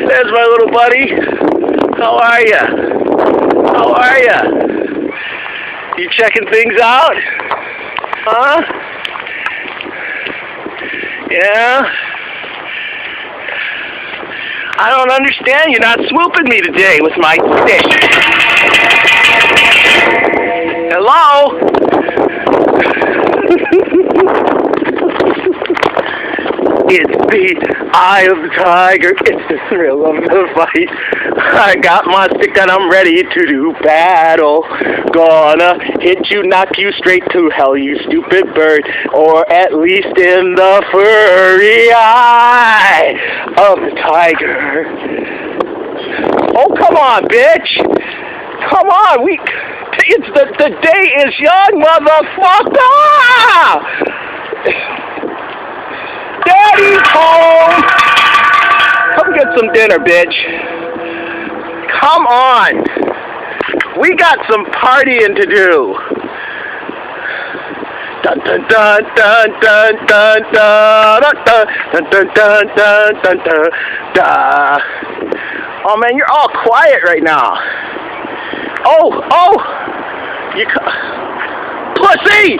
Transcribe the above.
There's my little buddy. How are ya? How are ya? You checking things out? Huh? Yeah? I don't understand. You're not swooping me today with my stick. Hello? It's the eye of the tiger. It's the thrill of the fight. I got my stick and I'm ready to do battle. Gonna hit you, knock you straight to hell, you stupid bird. Or at least in the furry eye of the tiger. Oh, come on, bitch. Come on, it's the day is young, motherfucker! Daddy's home! Come get some dinner, bitch. Come on. We got some partying to do. Dun dun dun dun dun dun dun dun dun dun dun dun dun dun dun. Oh man, you're all quiet right now. Oh, you pussy!